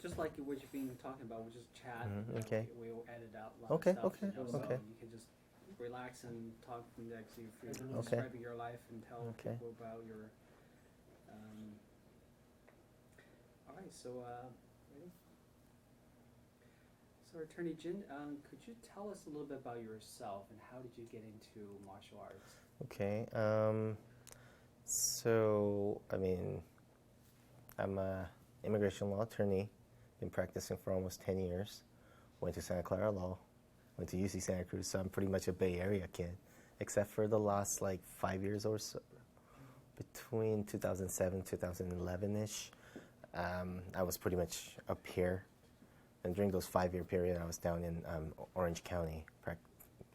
just like what you've been talking about, we just chat. Okay. We will edit out a lot Okay. of stuff. Okay. So Okay. you can just relax and talk from there. So if you're Okay. describing your life and tell Okay. people about your. All right. So ready? So Attorney Jin, could you tell us a little bit about yourself and how did you get into martial arts? Okay. So I mean, I'm a immigration law attorney. Been practicing for almost 10 years. Went to Santa Clara Law. Went to UC Santa Cruz. So I'm pretty much a Bay Area kid, except for the last like 5 years or so, between 2007 2011 ish. I was pretty much up here, and during those 5 year period, I was down in Orange County,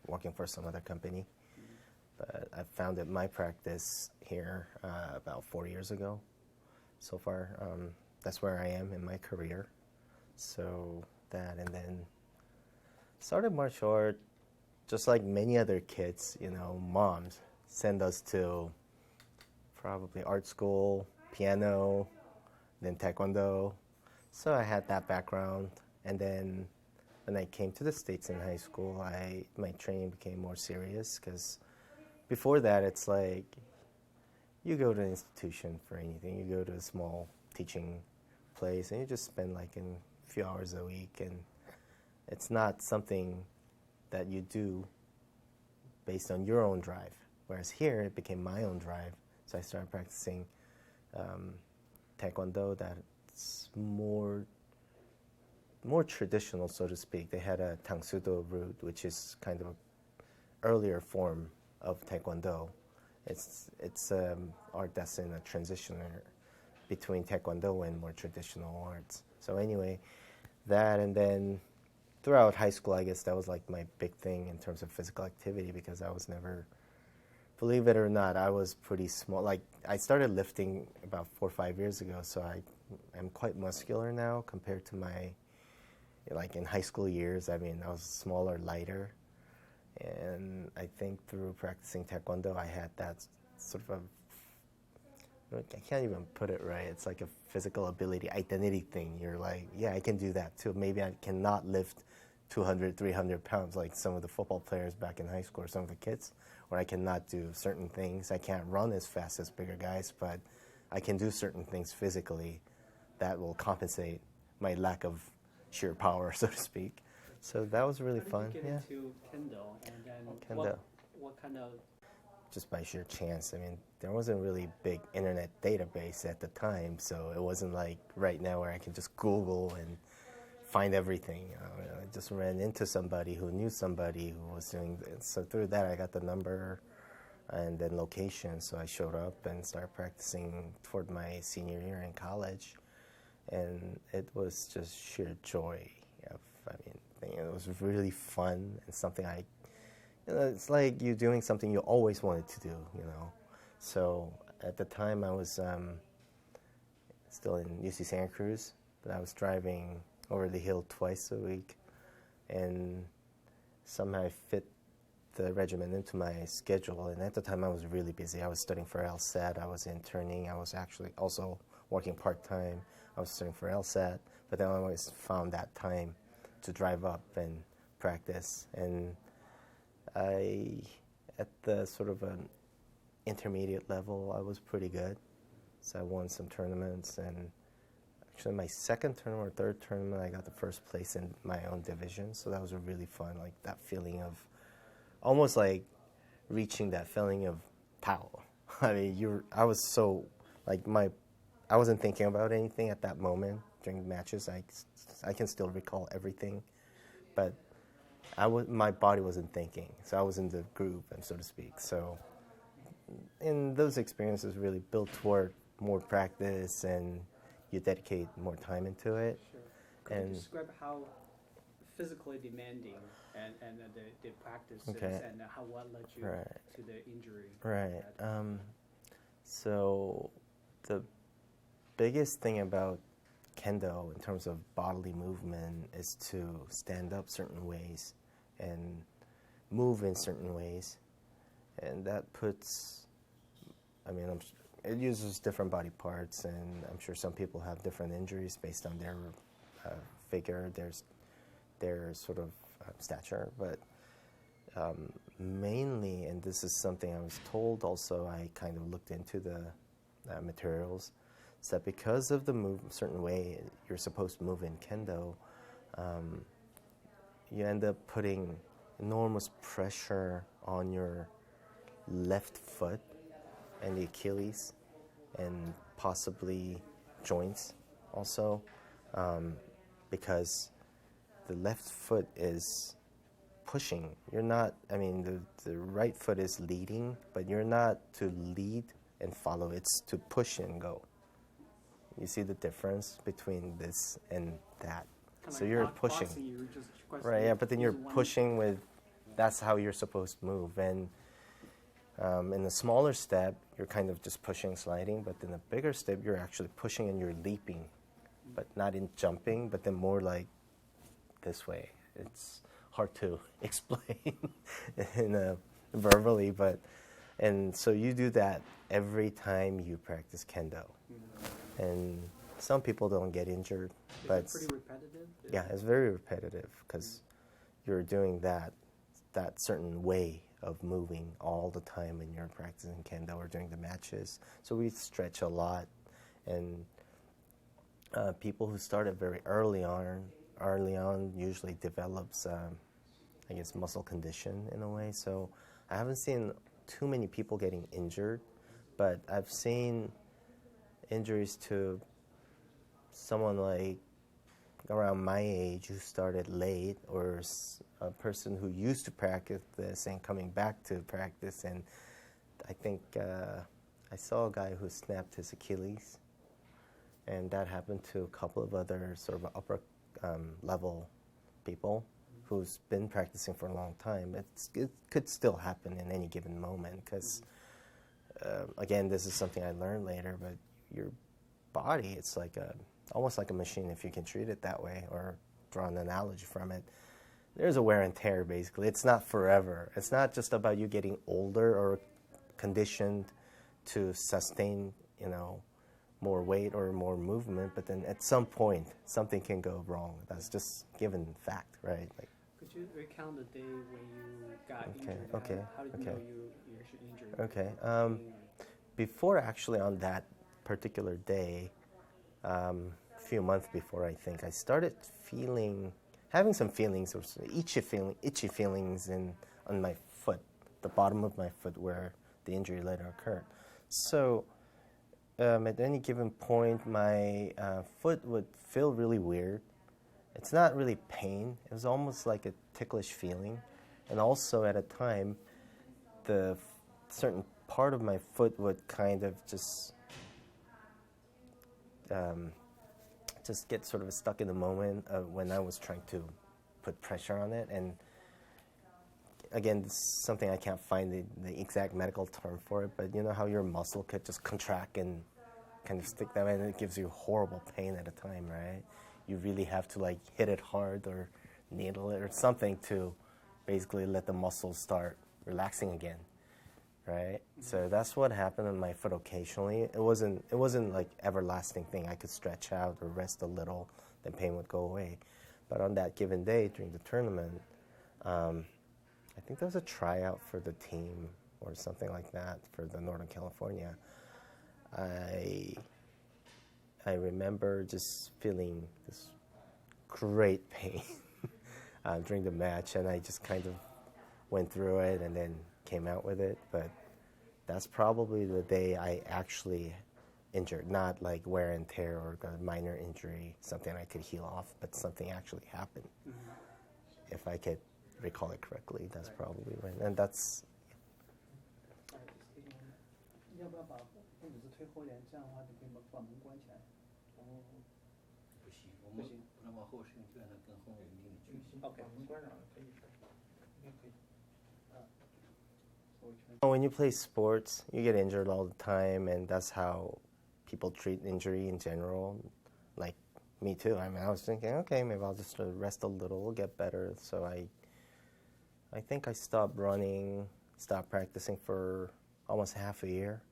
working for some other company. But I founded my practice here about 4 years ago. So far, that's where I am in my career. So that, and then started martial art just like many other kids. Moms send us to probably art school, piano, then taekwondo. So I had that background, and then when I came to the States in high school, my training became more serious because before that, it's like you go to an institution for anything. You go to a small teaching place, and you just spend like a few hours a week, and it's not something that you do based on your own drive. Whereas here, it became my own drive, so I started practicing taekwondo. That's more traditional, so to speak. They had a tangsudo route, which is kind of an earlier form of taekwondo. It's art that's in a transition between taekwondo and more traditional arts. So anyway, that, and then throughout high school, I guess that was like my big thing in terms of physical activity, because I was never, believe it or not, I was pretty small. Like, I started lifting about 4 or 5 years ago, so I'm quite muscular now compared to my, like in high school years. I mean, I was smaller, lighter. And I think through practicing taekwondo, I had that sort of I can't even put it right. It's like a physical ability, identity thing. You're like, yeah, I can do that too. Maybe I cannot lift 200, 300 pounds like some of the football players back in high school or some of the kids, or I cannot do certain things. I can't run as fast as bigger guys, but I can do certain things physically that will compensate my lack of sheer power, so to speak. So that was really fun. How did you get into Kendo, and then Kendo. what kind of? Just by sheer chance. I mean, there wasn't really big internet database at the time, so it wasn't like right now where I can just Google and find everything. I just ran into somebody who knew somebody who was doing this. So through that, I got the number and then location. So I showed up and started practicing toward my senior year in college, and it was just sheer joy. It was really fun and something it's like you doing something you always wanted to do. So at the time, I was still in UC Santa Cruz, but I was driving over the hill twice a week, and somehow I fit the regimen into my schedule. And at the time, I was really busy. I was studying for LSAT. I was interning. I was actually also working part-time. I was studying for LSAT, but then I always found that time to drive up and practice. And at the sort of an intermediate level, I was pretty good. So I won some tournaments, and actually my second tournament or third tournament, I got the first place in my own division. So that was really fun, like that feeling of almost like reaching that feeling of power. I mean, I was so, like I wasn't thinking about anything at that moment during matches. I can still recall everything, but my body wasn't thinking, so I was in the groove, and so to speak. So, and those experiences really built toward more practice, and you dedicate more time into it. Sure. Could you describe how physically demanding and the practice is, and what led you to the injury? Right. So the biggest thing about Kendo in terms of bodily movement is to stand up certain ways and move in certain ways. And that puts, it uses different body parts, and I'm sure some people have different injuries based on their figure, their sort of stature, but mainly, and this is something I was told also, I kind of looked into the materials, is that because of the certain way you're supposed to move in kendo, you end up putting enormous pressure on your left foot and the Achilles and possibly joints also, because the left foot is pushing. You're not, I mean, the right foot is leading, but you're not to lead and follow. It's to push and go. You see the difference between this and that? So like you're pushing. Right, yeah, but then you're pushing with, that's how you're supposed to move. And in the smaller step, you're kind of just pushing, sliding, but in the bigger step, you're actually pushing and you're leaping, but not in jumping, but then more like this way. It's hard to explain verbally, and so you do that every time you practice kendo. And some people don't get injured, but it's pretty repetitive. Yeah, it's very repetitive because you're doing that certain way of moving all the time when you're practicing kendo or during the matches. So we stretch a lot, and people who started very early on usually develops, I guess, muscle condition in a way. So I haven't seen too many people getting injured, but I've seen injuries to someone like around my age who started late, or a person who used to practice this and coming back to practice. And I think I saw a guy who snapped his Achilles, and that happened to a couple of other sort of upper level people who's been practicing for a long time. It could still happen in any given moment because, again, this is something I learned later, but your body, it's like almost like a machine if you can treat it that way or draw an analogy from it. There's a wear and tear, basically. It's not forever. It's not just about you getting older or conditioned to sustain, more weight or more movement, but then at some point, something can go wrong. That's just given fact, right? Like, could you recount the day when you got injured? Okay. How did you know you actually injured? Okay. Before, actually, on that particular day, a few months before, I think, I started having some feelings, or itchy feelings on my foot, the bottom of my foot where the injury later occurred. So at any given point, my foot would feel really weird. It's not really pain. It was almost like a ticklish feeling. And also at a time, the certain part of my foot would kind of just get sort of stuck in the moment when I was trying to put pressure on it. And again, this is something I can't find the exact medical term for it, but you know how your muscle could just contract and kind of stick that way, and it gives you horrible pain at a time, right? You really have to like hit it hard or needle it or something to basically let the muscles start relaxing again, right? So that's what happened on my foot occasionally. It wasn't like everlasting thing. I could stretch out or rest a little, then pain would go away. But on that given day during the tournament, I think there was a tryout for the team or something like that for the Northern California. I remember just feeling this great pain during the match, and I just kind of went through it and then came out with it. But that's probably the day I actually injured, not like wear and tear or a minor injury, something I could heal off, but something actually happened. Mm-hmm. If I could recall it correctly, that's probably when. And that's. 要不要把位置推后一点？这样的话，你可以把门关起来。不行，我们不能往后伸，就让它跟后面有一定的距离。OK， 把门关上了，可以，应该可以。When you play sports, you get injured all the time, and that's how people treat injury in general. Like me too. I mean, I was thinking, okay, maybe I'll just rest a little, get better. So I think I stopped running, stopped practicing for almost half a year.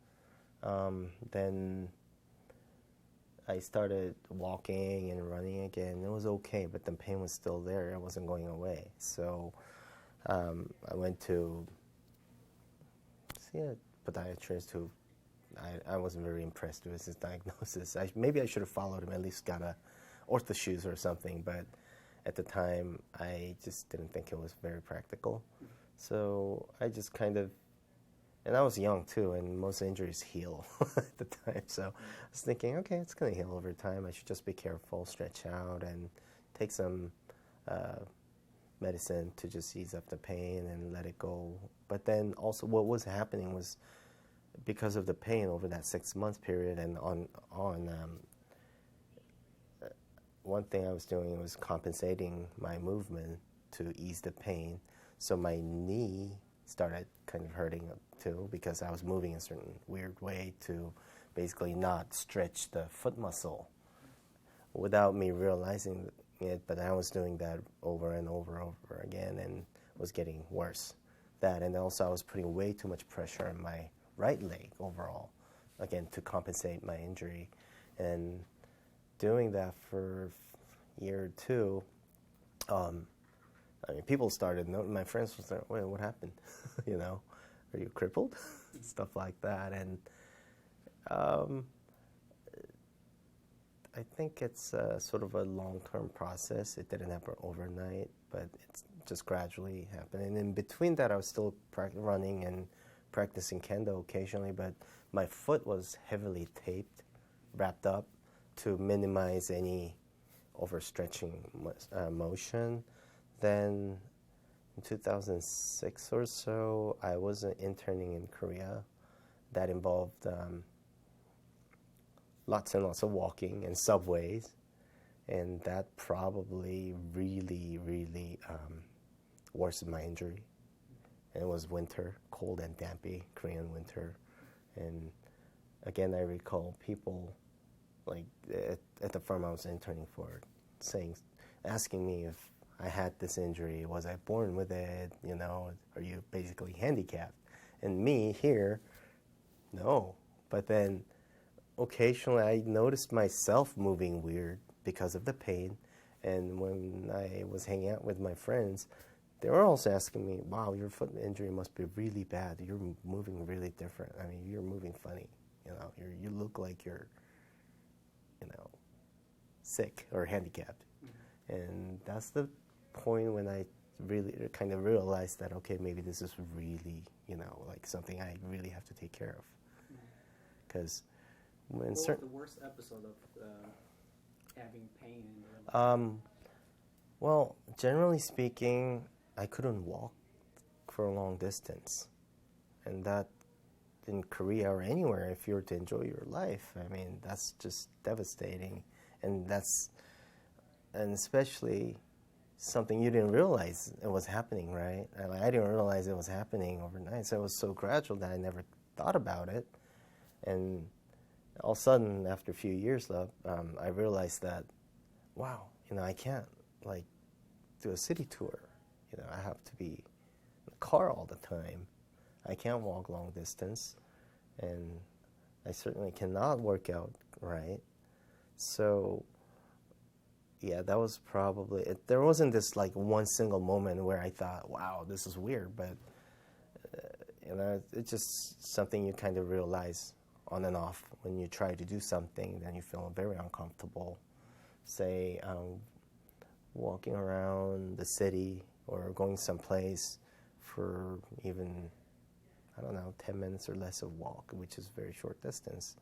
Then I started walking and running again. It was okay, but the pain was still there. It wasn't going away. So I went to see a podiatrist who I wasn't very impressed with his diagnosis. Maybe I should have followed him, at least got a ortho shoes or something, but at the time I just didn't think it was very practical. So I just kind of, and I was young too, and most injuries heal at the time. So I was thinking, okay, it's going to heal over time. I should just be careful, stretch out, and take some medicine to just ease up the pain and let it go. But then also what was happening was, because of the pain over that 6-month period and on one thing I was doing was compensating my movement to ease the pain. So my knee started kind of hurting too, because I was moving in a certain weird way to basically not stretch the foot muscle without me realizing it, but I was doing that over and over again, and it was getting worse. That, and also I was putting way too much pressure on my right leg overall, again, to compensate my injury. And doing that for a year or two, I mean, people started, my friends were like, wait, what happened? You know, are you crippled? Stuff like that. And I think it's sort of a long-term process. It didn't happen overnight, but it's just gradually happened. And in between that, I was still running and practicing kendo occasionally, but my foot was heavily taped, wrapped up to minimize any overstretching motion. Then in 2006 or so, I was interning in Korea. That involved lots and lots of walking and subways, and that probably really, really worsened my injury. And it was winter, cold and dampy, Korean winter. And again, I recall people like at the firm I was interning for asking me if I had this injury, was I born with it, you know, are you basically handicapped? And me here, no. But then occasionally I noticed myself moving weird because of the pain. And when I was hanging out with my friends, they were also asking me, wow, your foot injury must be really bad. You're moving really different. I mean, you're moving funny. You know, you look like you're, you know, sick or handicapped. Mm-hmm. And that's the point when I really kind of realized that, okay, maybe this is really, you know, like something I really have to take care of. Because when what was the worst episode of having pain in your life? Well, generally speaking, I couldn't walk for a long distance. And that, in Korea or anywhere, if you were to enjoy your life, I mean, that's just devastating. And especially something you didn't realize it was happening, right? I didn't realize it was happening overnight. So it was so gradual that I never thought about it. And all of a sudden, after a few years, I realized that, wow, you know, I can't, like, do a city tour. You know, I have to be in the car all the time. I can't walk long distance, and I certainly cannot work out right. So, yeah, that was probably it. There wasn't this like one single moment where I thought, wow, this is weird, but you know, it's just something you kind of realize on and off when you try to do something, then you feel very uncomfortable. Say, walking around the city or going someplace for even, I don't know, 10 minutes or less of walk, which is very short distance,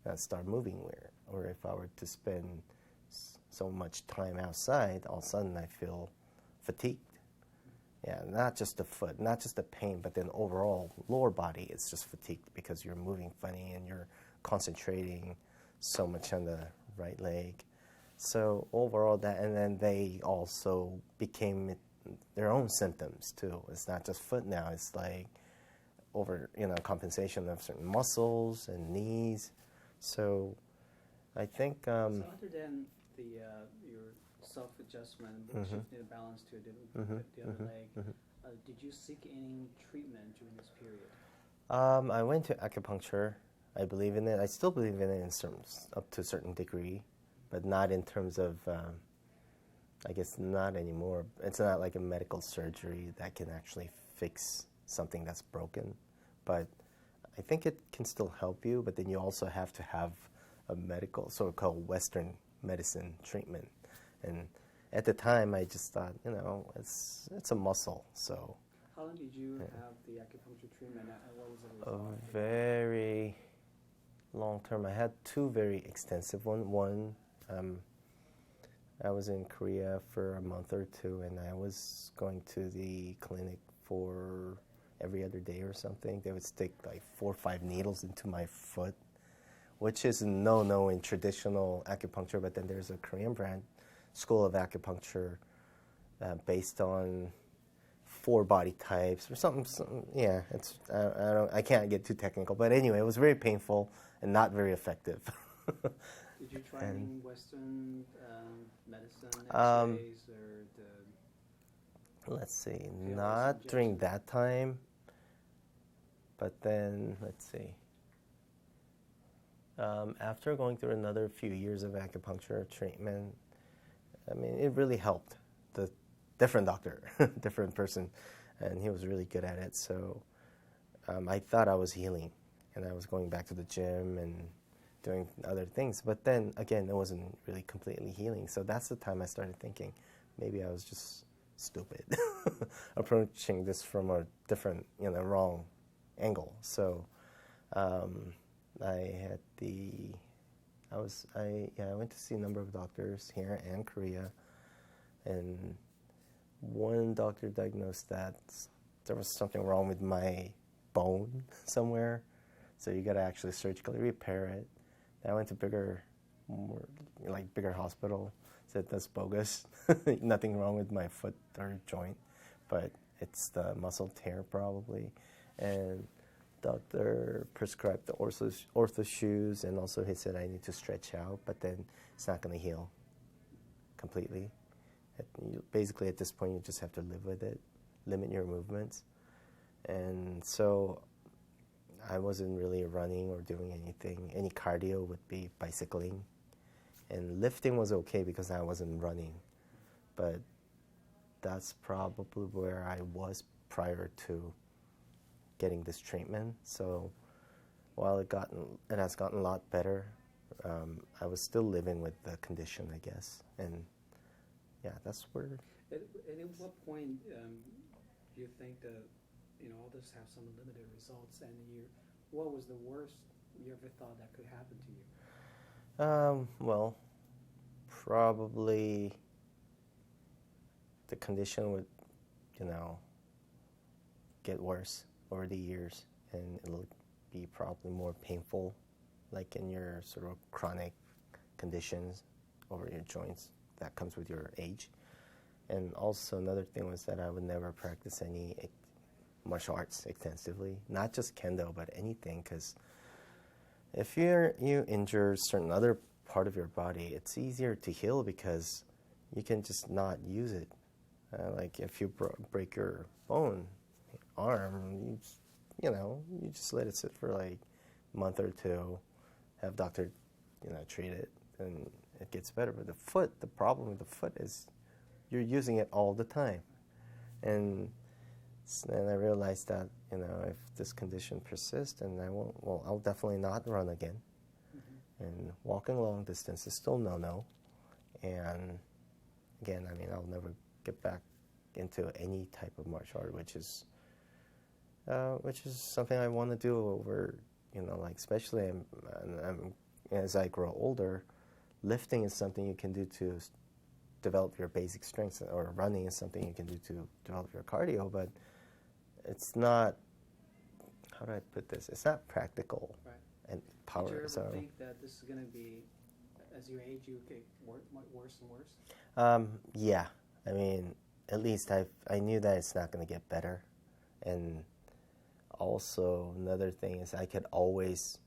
I'd start moving weird. Or if I were to spend so much time outside, all of a sudden I feel fatigued. Yeah, not just the foot, not just the pain, but then overall lower body is just fatigued because you're moving funny and you're concentrating so much on the right leg. So overall that, and then they also became their own symptoms too. It's not just foot now, it's like compensation of certain muscles and knees. So I think... so other than your self-adjustment, shifting the balance to the other leg, did you seek any treatment during this period? I went to acupuncture I believe in it. I still believe in it up to a certain degree, but not in terms of, I guess not anymore. It's not like a medical surgery that can actually fix something that's broken. But I think it can still help you, but then you also have to have a medical, so-called Western medicine treatment. And at the time, I just thought, it's a muscle, so. How long did you have the acupuncture treatment, and what was the result? A very long term. I had two very extensive ones. One, I was in Korea for a month or two, and I was going to the clinic for every other day or something. They would stick like 4 or 5 needles into my foot, which is no in traditional acupuncture, but then there's a Korean brand school of acupuncture based on 4 body types or something. Yeah, it's I can't get too technical, but anyway, it was very painful and not very effective. Did you try any Western medicine, X-rays, or the? Let's see, not during that time, but then let's see. After going through another few years of acupuncture treatment, I mean, it really helped. The different doctor, different person, and he was really good at it. So I thought I was healing, and I was going back to the gym and doing other things. But then, again, it wasn't really completely healing. So that's the time I started thinking, maybe I was just stupid, approaching this from a different, wrong angle. So I went to see a number of doctors here and Korea, and one doctor diagnosed that there was something wrong with my bone somewhere, so you got to actually surgically repair it. I went to bigger hospital. Said that's bogus. Nothing wrong with my foot or joint, but it's the muscle tear probably. And doctor prescribed the ortho shoes, and also he said I need to stretch out, but then it's not going to heal completely. Basically, at this point, you just have to live with it, limit your movements. And so I wasn't really running or doing anything. Any cardio would be bicycling. And lifting was okay because I wasn't running. But that's probably where I was prior to getting this treatment. So while it has gotten a lot better, I was still living with the condition, I guess. And yeah, that's where. And at what point do you think that all this have some limited results, and what was the worst you ever thought that could happen to you? Well, probably the condition would, get worse over the years, and it'll be probably more painful, like in your sort of chronic conditions over your joints that comes with your age. And also another thing was that I would never practice any martial arts extensively, not just kendo, but anything, because if you injure a certain other part of your body, it's easier to heal because you can just not use it. Like if you break your bone, arm, you just let it sit for like a month or two, have doctor, treat it, and it gets better. But the problem with the foot is you're using it all the time. And then I realized that, if this condition persists, and I'll definitely not run again. Mm-hmm. And walking long distance is still no. And again, I'll never get back into any type of martial art, which is something I want to do over, especially as I grow older, lifting is something you can do to develop your basic strengths, or running is something you can do to develop your cardio, but it's not, how do I put this? It's not practical. Right. And power. Did you ever think that this is going to be, as you age, you get worse and worse? Yeah. At least I knew that it's not going to get better. And also another thing is I could always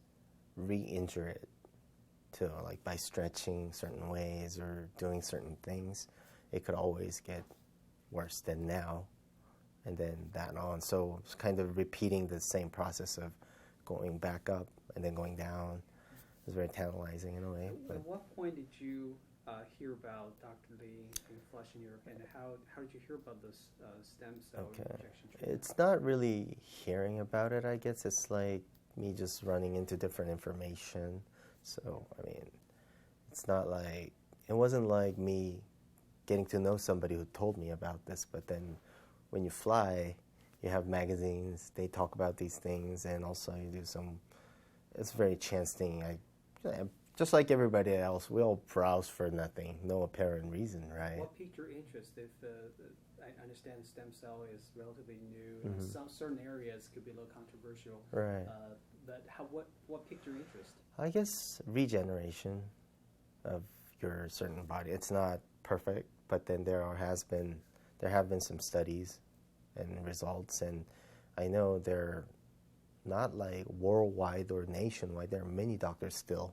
re-injure it too, like by stretching certain ways or doing certain things. It could always get worse than now, and then that on. So it's kind of repeating the same process of going back up and then going down. It was very tantalizing in a way. At what point did you hear about Dr. Lee in Flushing, Europe, and how did you hear about this stem cell injection treatment? It's not really hearing about it, I guess. It's like me just running into different information. So, I mean, it wasn't like me getting to know somebody who told me about this, but then when you fly, you have magazines, they talk about these things, and also you do it's a very chance thing. Just like everybody else, we all browse for nothing, no apparent reason, right? What piqued your interest? If I understand stem cell is relatively new, and some certain areas could be a little controversial. Right. But what piqued your interest? I guess regeneration of your certain body. It's not perfect, but then there have been some studies and results, and I know they're not like worldwide or nationwide. There are many doctors still,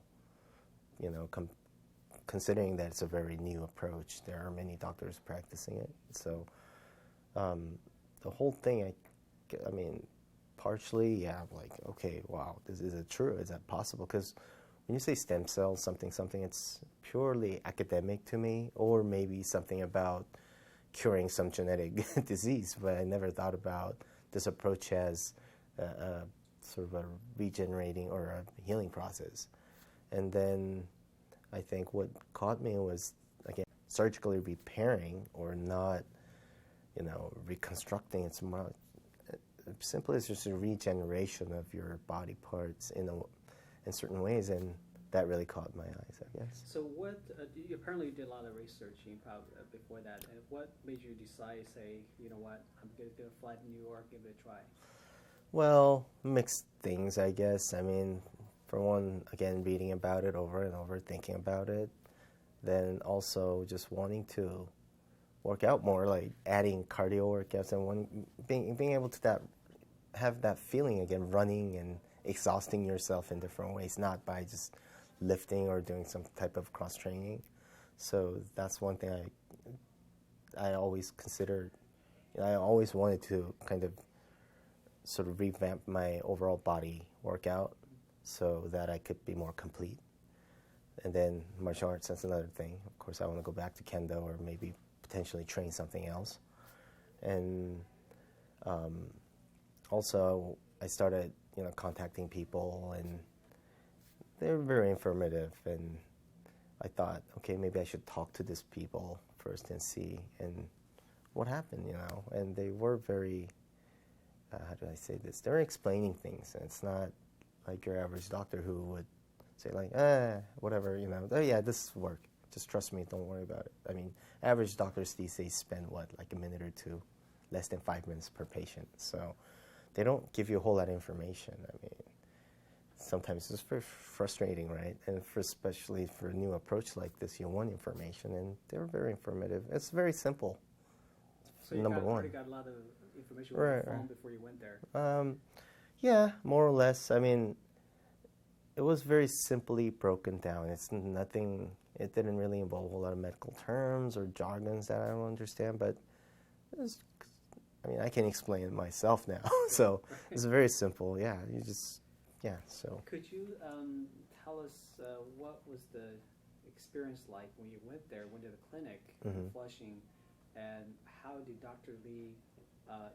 considering that it's a very new approach. There are many doctors practicing it. So the whole thing, I mean, partially, yeah, I'm like, okay, wow, is it true? Is that possible? Because when you say stem cells, something, it's purely academic to me, or maybe something about curing some genetic disease, but I never thought about this approach as a sort of a regenerating or a healing process. And then I think what caught me was, again, surgically repairing or not, reconstructing. It's more simply it's just a regeneration of your body parts in certain ways, and that really caught my eyes, I guess. So what, you apparently did a lot of researching before that, and what made you decide, say, you know what, I'm going to fly to New York, give it a try? Well, mixed things, I guess. I mean, for one, again, reading about it over and over, thinking about it, then also just wanting to work out more, like adding cardio workouts and being able to have that feeling again, running and exhausting yourself in different ways, not by just lifting or doing some type of cross training. So that's one thing I always considered. I always wanted to kind of sort of revamp my overall body workout so that I could be more complete. And then martial arts, that's another thing. Of course, I want to go back to kendo or maybe potentially train something else. And also, I started, contacting people, and they were very informative. And I thought, okay, maybe I should talk to these people first and see what happened, And they were very, how do I say this? They're explaining things, and it's not like your average doctor who would say like, whatever, oh yeah, this will work. Just trust me, don't worry about it. I mean, average doctors these days spend, like a minute or two, less than 5 minutes per patient. So they don't give you a whole lot of information. I mean, sometimes it's very frustrating, right? And especially for a new approach like this, you want information, and they were very informative. It's very simple. So you already got a lot of information on your phone before you went there? Yeah, more or less. I mean, it was very simply broken down. It's nothing. It didn't really involve a whole lot of medical terms or jargons that I don't understand, but I can explain it myself now. So it's very simple. Yeah, so. Could you tell us what was the experience like when you went to the clinic in Flushing, and how did Dr. Lee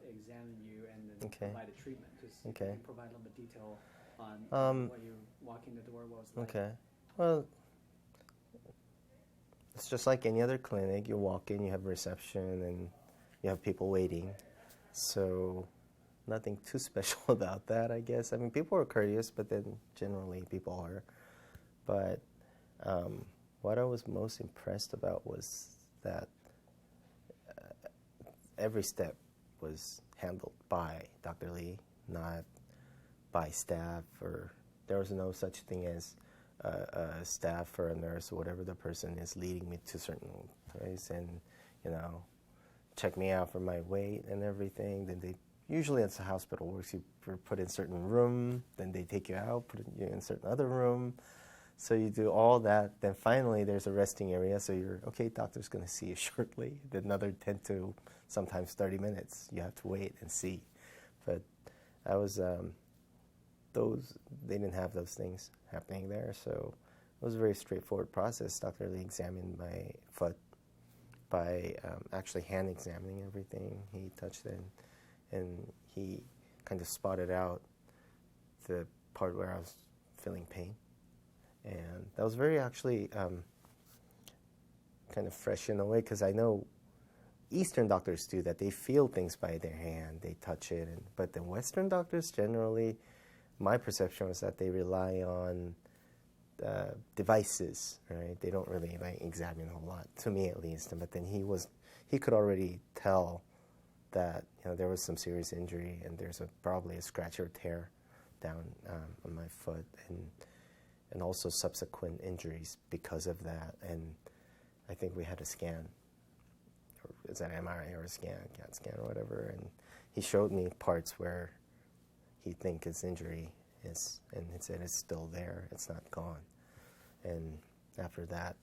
examine you and then provide a treatment? Just provide a little bit of detail on what you walking the door was like. Okay. Well, it's just like any other clinic. You walk in, you have reception, and you have people waiting. So nothing too special about that, I guess. I mean, people are courteous, but then generally people are. But what I was most impressed about was that every step was handled by Dr. Lee, not by staff, or there was no such thing as a staff or a nurse or whatever the person is leading me to a certain place and, check me out for my weight and everything. Then they, usually as the hospital works, you're put in a certain room, then they take you out, put you in a certain other room. So you do all that, then finally there's a resting area, so you're, okay, doctor's going to see you shortly. Then another 10 to sometimes 30 minutes, you have to wait and see. But I was they didn't have those things happening there. So it was a very straightforward process. Dr. Lee examined my foot by actually hand examining everything. He touched it, and he kind of spotted out the part where I was feeling pain. And that was very actually kind of fresh in a way, because I know Eastern doctors do that. They feel things by their hand, they touch it. But the Western doctors generally, my perception was that they rely on devices, right? They don't really examine a whole lot, to me at least. But then he could already tell that there was some serious injury, and there's probably a scratch or tear down on my foot, and also subsequent injuries because of that. And I think we had a scan, or is that MRI or a CAT scan or whatever, and he showed me parts where he think his injury is, and he said it's still there, it's not gone. And after that,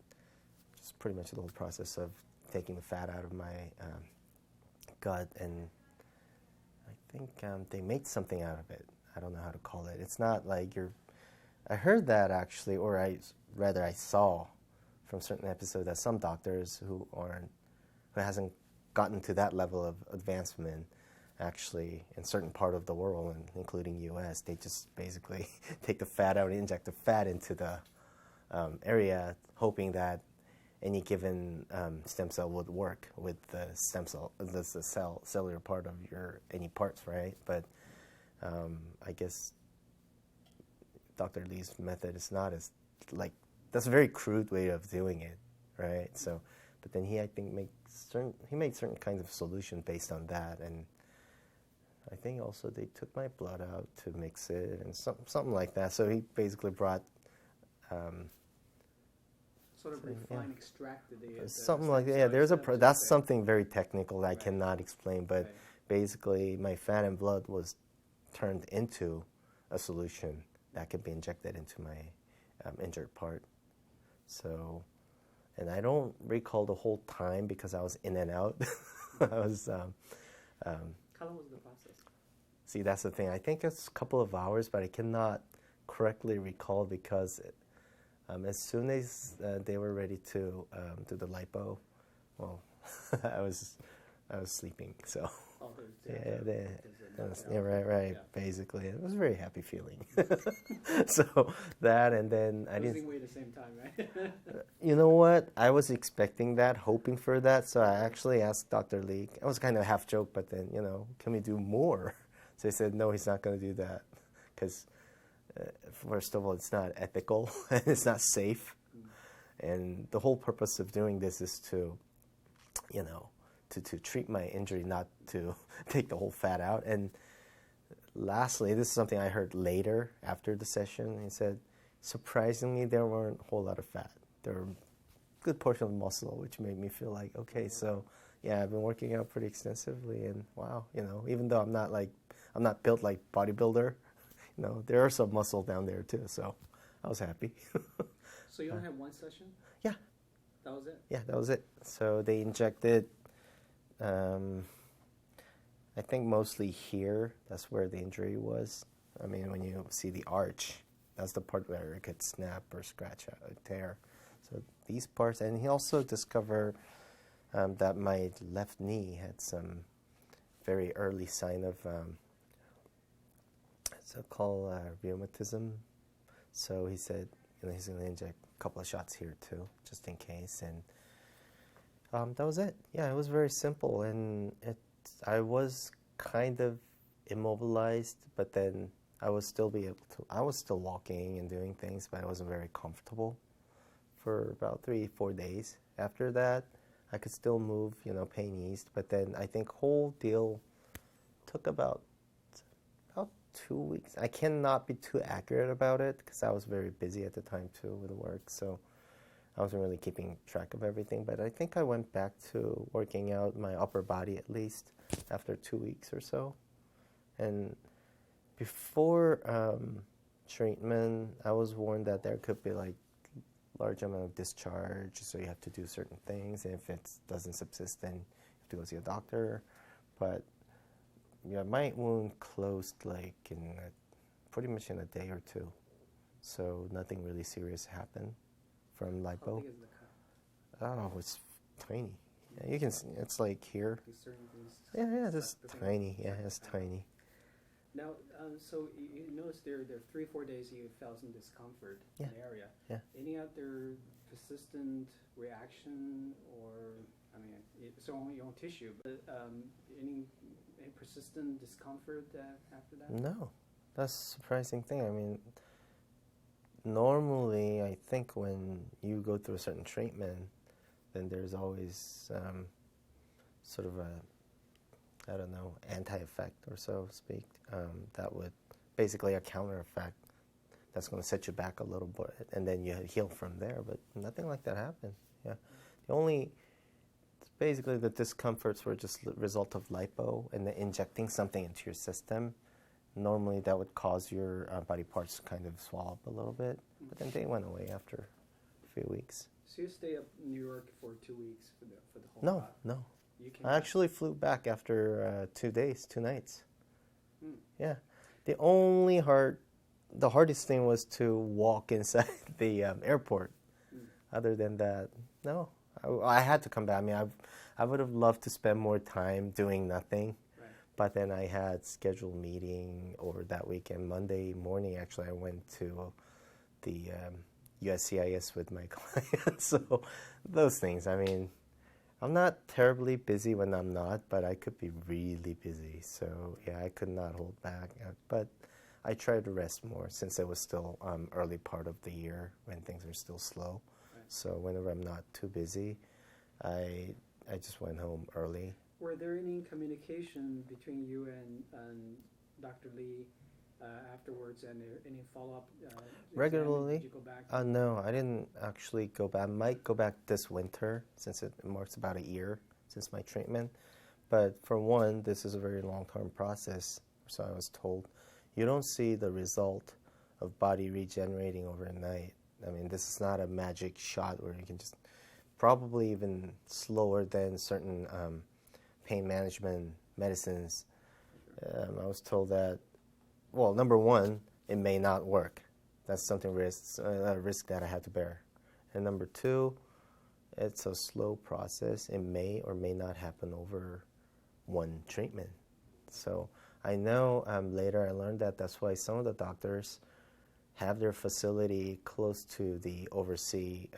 just pretty much the whole process of taking the fat out of my gut, and I think they made something out of it. I don't know how to call it. It's not like I heard that actually, or I saw from certain episodes that some doctors who hasn't gotten to that level of advancement, actually in certain part of the world, and including U.S., they just basically take the fat out and inject the fat into the area, hoping that any given stem cell would work with the stem cell, the cellular part of any parts, right? But I guess Dr. Lee's method is not as that's a very crude way of doing it, right? So, but then I think made certain kinds of solution based on that, and I think also they took my blood out to mix it and something like that. So he basically brought sort of refined, extracted something like that. Yeah, that's something very technical that I cannot explain, but basically my fat and blood was turned into a solution that could be injected into my injured part. So, and I don't recall the whole time because I was in and out. I was. How long was the process? See, that's the thing. I think it's a couple of hours, but I cannot correctly recall because as soon as they were ready to do the lipo, well, I was sleeping. So right. Yeah. Basically, it was a very happy feeling. So that, and then I didn't. Losing weight at the same time, right? You know what? I was expecting that, hoping for that. So I actually asked Dr. Lee. I was kind of half joke, but then can we do more? So he said, no, he's not going to do that because. First of all, it's not ethical and it's not safe. And the whole purpose of doing this is to treat my injury, not to take the whole fat out. And lastly, this is something I heard later after the session. He said, surprisingly, there weren't a whole lot of fat. There were a good portion of muscle, which made me feel like, okay, so yeah, I've been working out pretty extensively, and wow, even though I'm not built like bodybuilder, there are some muscle down there too, so I was happy. So you only had one session? Yeah. That was it? Yeah, that was it. So they injected, I think mostly here, that's where the injury was. I mean, when you see the arch, that's the part where it could snap or scratch out, tear. So these parts, and he also discovered that my left knee had some very early sign of so-called rheumatism. So he said, he's going to inject a couple of shots here too, just in case. And that was it. Yeah, it was very simple. And I was kind of immobilized, but then I was still walking and doing things, but I wasn't very comfortable for about 3-4 days. After that, I could still move, pain eased. But then I think whole deal took about 2 weeks. I cannot be too accurate about it because I was very busy at the time too with work, so I wasn't really keeping track of everything. But I think I went back to working out my upper body at least after 2 weeks or so. And before treatment, I was warned that there could be large amount of discharge, so you have to do certain things, and if it doesn't subsist, then you have to go see a doctor. But yeah, my wound closed in pretty much in a day or two. So nothing really serious happened from How lipo. big is the cut? I don't know, it's tiny. Yeah, you can see, it's like here. Certain things. Yeah, just Certain tiny. things. Yeah, it's tiny. Now, so you noticed there are 3-4 days you felt some discomfort in the area. Yeah. Any other persistent reaction, or I mean, it's only your own tissue, but any persistent discomfort after that? No, that's a surprising thing. I mean, normally I think when you go through a certain treatment, then there's always sort of a, I don't know, anti-effect or so to speak. That would basically a counter effect that's going to set you back a little bit, and then you heal from there. But nothing like that happened. Yeah, basically the discomforts were just the result of lipo and then injecting something into your system. Normally that would cause your body parts to kind of swell up a little bit, but then they went away after a few weeks. So you stay up in New York for 2 weeks for the whole. No. You came I actually flew back after 2 days, 2 nights. Hmm. Yeah. The hardest thing was to walk inside the airport. Other than that, no. I had to come back. I mean, I would have loved to spend more time doing nothing. Right. But then I had scheduled meeting over that weekend. Monday morning, actually, I went to the USCIS with my clients. So those things, I mean, I'm not terribly busy when I'm not, but I could be really busy. So yeah, I could not hold back. But I tried to rest more since it was still early part of the year when things are still slow. Right. So whenever I'm not too busy, I just went home early. Were there any communication between you and Dr. Lee afterwards, and any follow-up? Regularly? Did you go back? No, I didn't actually go back. I might go back this winter since it marks about a year since my treatment. But for one, this is a very long-term process, so I was told. You don't see the result of body regenerating overnight. I mean, this is not a magic shot where you can just, probably even slower than certain pain management medicines. I was told that, well, number one, it may not work. That's something a risk that I had to bear. And number two, it's a slow process. It may or may not happen over one treatment. So I know later I learned that that's why some of the doctors have their facility close to the overseas,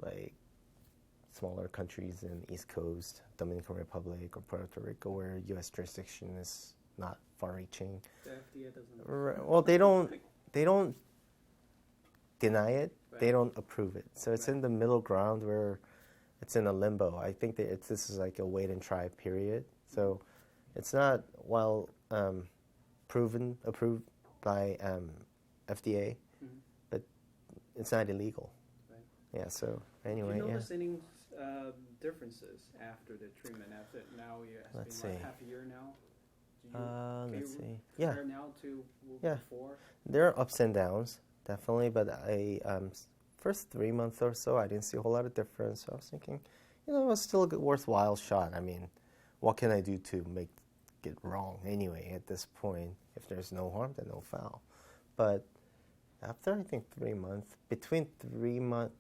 like smaller countries in the East Coast, Dominican Republic or Puerto Rico, where U.S. jurisdiction is not far-reaching. The FDA doesn't. Well, they don't deny it. Right. They don't approve it. So it's in the middle ground where it's in a limbo. I think that this is like a wait and try period. So it's not approved by FDA, but it's not illegal. Right. Yeah. So anyway, Did you notice any differences after the treatment? After now, it's been half a year now. Let's see. Compare now to before? There are ups and downs, definitely, but I first 3 months or so, I didn't see a whole lot of difference. So I was thinking, it was still a worthwhile shot. I mean, what can I do to make it wrong anyway at this point? If there's no harm, then no foul. But after, I think, 3 months, between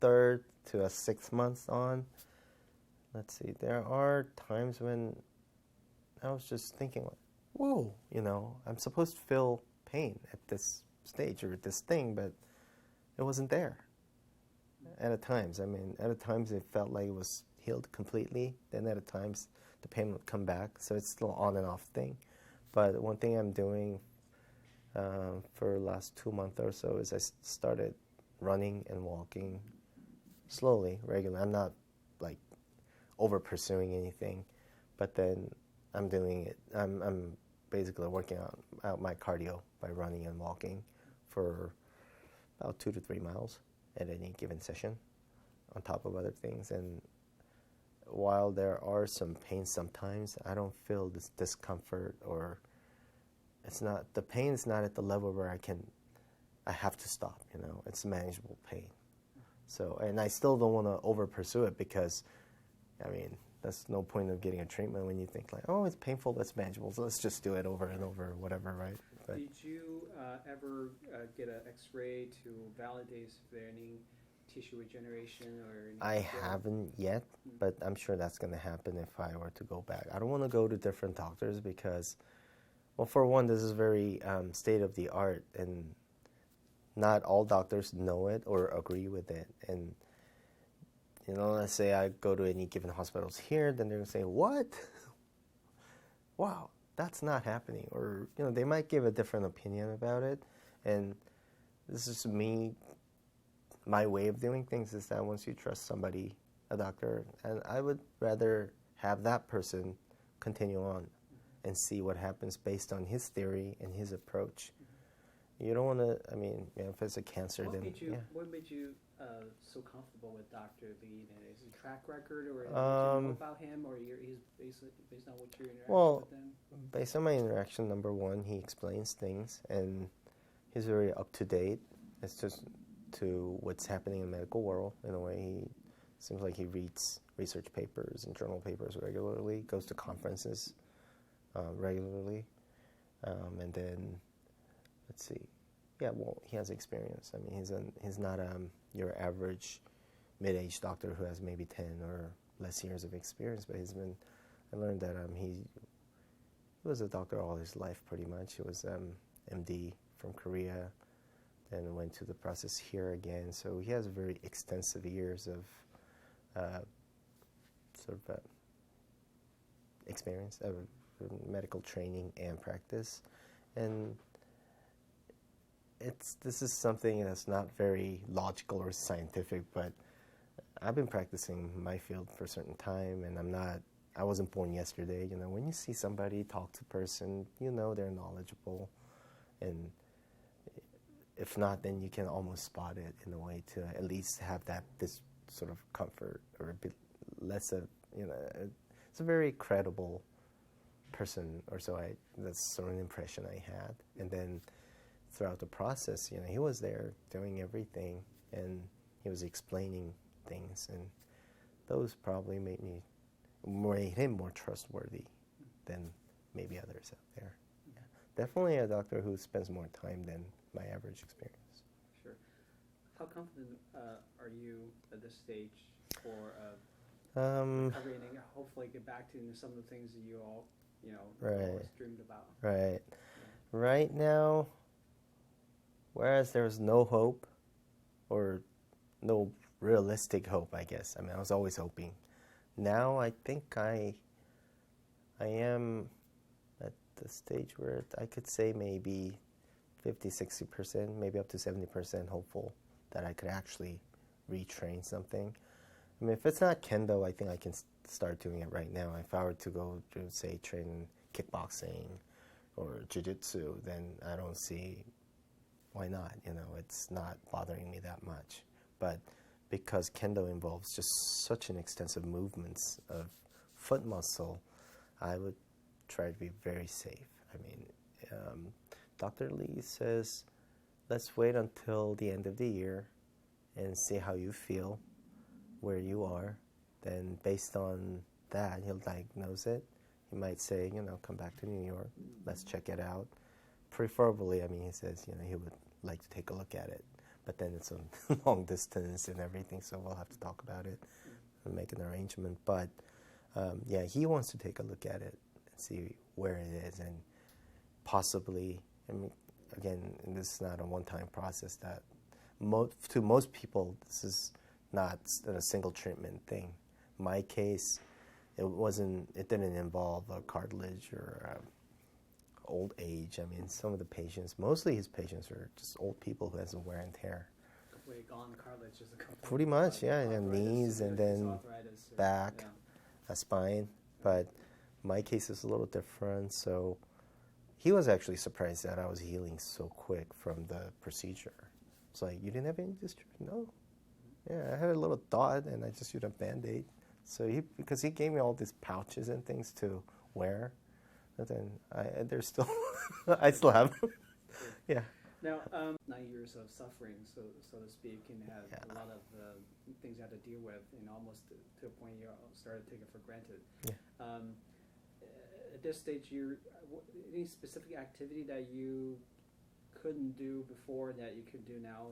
3rd to 6 months on, let's see, there are times when I was just thinking, like, whoa, I'm supposed to feel pain at this stage or at this thing, but it wasn't there. At times, it felt like it was healed completely. Then at times, the pain would come back. So it's still on and off thing. But one thing I'm doing for the last 2 months or so is I started running and walking slowly, regularly. I'm not like over pursuing anything, but then I'm doing it. I'm basically working out my cardio by running and walking for about 2 to 3 miles at any given session, on top of other things. And while there are some pains sometimes, I don't feel this discomfort, or the pain is not at the level where I have to stop. It's manageable pain. So, and I still don't want to over pursue it because, that's no point of getting a treatment when you think like, oh, it's painful, that's manageable, so let's just do it over and over, whatever, right? But did you ever get an X-ray to validate if there any tissue regeneration or I anything? haven't yet, but I'm sure that's going to happen if I were to go back. I don't want to go to different doctors because, well, for one, this is very state of the art, and not all doctors know it or agree with it. And let's say I go to any given hospitals here, then they're going to say, "What? Wow, that's not happening." Or they might give a different opinion about it. And this is me. My way of doing things is that once you trust somebody, a doctor, and I would rather have that person continue on and see what happens based on his theory and his approach. You don't want to, if it's a cancer, What then, What made you so comfortable with Dr. Lee? Is it a track record, or did you know about him, or he's based on what your interaction with him? Based on my interaction, number one, he explains things, and he's very up-to-date. It's just to what's happening in the medical world. In a way, he seems like he reads research papers and journal papers regularly, goes to conferences regularly, and then let's see, he has experience. He's not your average mid-aged doctor who has maybe 10 or less years of experience, but I learned that he was a doctor all his life pretty much. He was MD from Korea, then went through the process here again. So he has very extensive years of experience, of medical training and practice. And this is something that's not very logical or scientific, but I've been practicing my field for a certain time, and I wasn't born yesterday. When you see somebody talk to a person, they're knowledgeable, and if not, then you can almost spot it in a way to at least have this sort of comfort, or a bit less of, it's a very credible person, or so that's sort of an impression I had. And then throughout the process, he was there doing everything, and he was explaining things, and those probably made him more trustworthy than maybe others out there. Yeah. Definitely a doctor who spends more time than my average experience. Sure. How confident are you at this stage for recovering and hopefully get back to some of the things that you all, always dreamed about? Right. Yeah. Right now, whereas there was no hope, or no realistic hope, I guess. I was always hoping. Now I think I am at the stage where I could say maybe 50-60%, maybe up to 70% hopeful that I could actually retrain something. If it's not kendo, I think I can start doing it right now. If I were to go to, say, train kickboxing or jiu-jitsu, then I don't see why not. It's not bothering me that much. But because kendo involves just such an extensive movements of foot muscle, I would try to be very safe. Dr. Lee says, let's wait until the end of the year and see how you feel, where you are. Then based on that, he'll diagnose it. He might say, come back to New York, let's check it out. Preferably, he says, he would like to take a look at it. But then it's a long distance and everything, so we'll have to talk about it and make an arrangement. But, he wants to take a look at it and see where it is, and possibly, again, this is not a one-time process. That to most people, this is not a single treatment thing. My case, it didn't involve a cartilage or old age. Some of the patients, mostly his patients, are just old people who have some wear and tear. Completely gone cartilage is a complete. Pretty much, knees and then back, a spine. But my case is a little different, so he was actually surprised that I was healing so quick from the procedure. It's like, you didn't have any discharge? No. Yeah, I had a little dot, and I just used a Band-Aid. So because he gave me all these pouches and things to wear, but then there's still, I still have them. Yeah. Now, 9 years of suffering, so to speak, and had a lot of things you had to deal with, and almost to a point you started taking for granted. Yeah. at this stage, any specific activity that you couldn't do before that you can do now?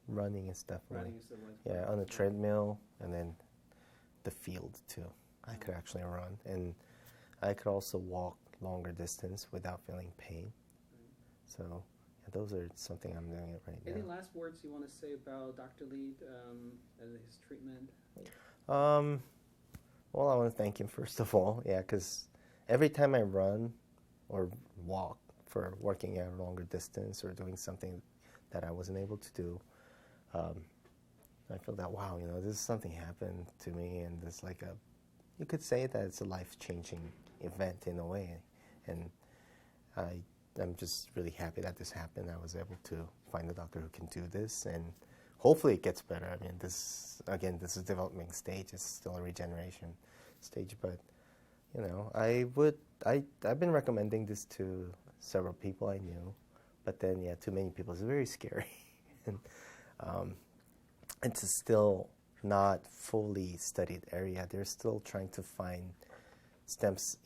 Running is definitely. Running is the one. Yeah, on the treadmill and then the field too. I could actually run, and I could also walk longer distance without feeling pain. So yeah, those are something I'm doing it right now. Any last words you want to say about Dr. Lee and his treatment? Well, I want to thank him first of all, because every time I run or walk for working at a longer distance or doing something that I wasn't able to do, I feel that, wow, this is something happened to me, and it's like you could say that it's a life-changing event in a way, and I'm just really happy that this happened. I was able to find a doctor who can do this, and hopefully it gets better. I mean, this is developing stage. It's still a regeneration stage, but I've been recommending this to several people I knew, but then too many people. It's very scary, and it's still not fully studied area. They're still trying to find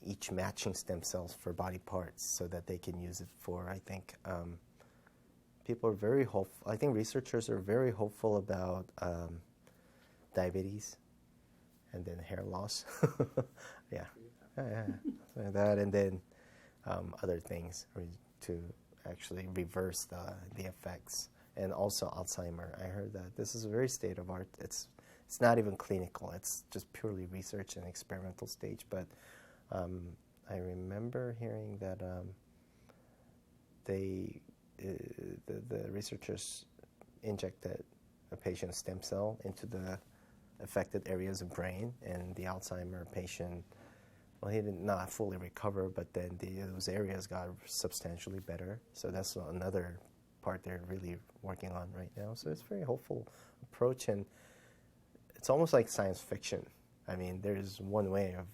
each matching stem cells for body parts so that they can use it for, I think, people are very hopeful. I think researchers are very hopeful about diabetes and then hair loss. yeah. That, and then other things to actually reverse the effects. And also Alzheimer. I heard that this is a very state-of-art. It's not even clinical. It's just purely research and experimental stage. But I remember hearing that the researchers injected a patient's stem cell into the affected areas of brain, and the Alzheimer patient, well, he did not fully recover, but then those areas got substantially better. So that's another part they're really working on right now. So it's a very hopeful approach, and it's almost like science fiction. I mean, there's one way of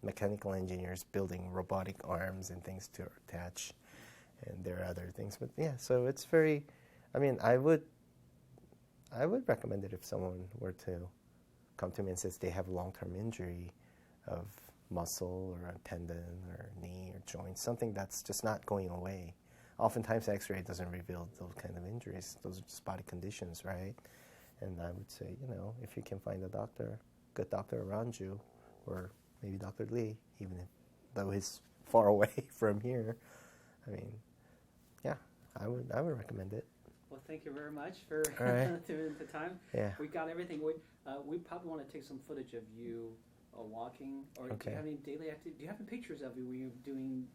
mechanical engineers building robotic arms and things to attach, and there are other things. But yeah, so it's very, I mean, I would recommend it if someone were to come to me and says they have a long-term injury of muscle or a tendon or knee or joint, something that's just not going away. Oftentimes, X-ray doesn't reveal those kind of injuries. Those are just body conditions, right? And I would say, if you can find a good doctor around you, or maybe Dr. Lee, even though he's far away from here, I mean, yeah, I would recommend it. Well, thank you very much for doing the time. Yeah. We got everything. We probably want to take some footage of you walking, or do you have any daily activity? Do you have any pictures of you when you're doing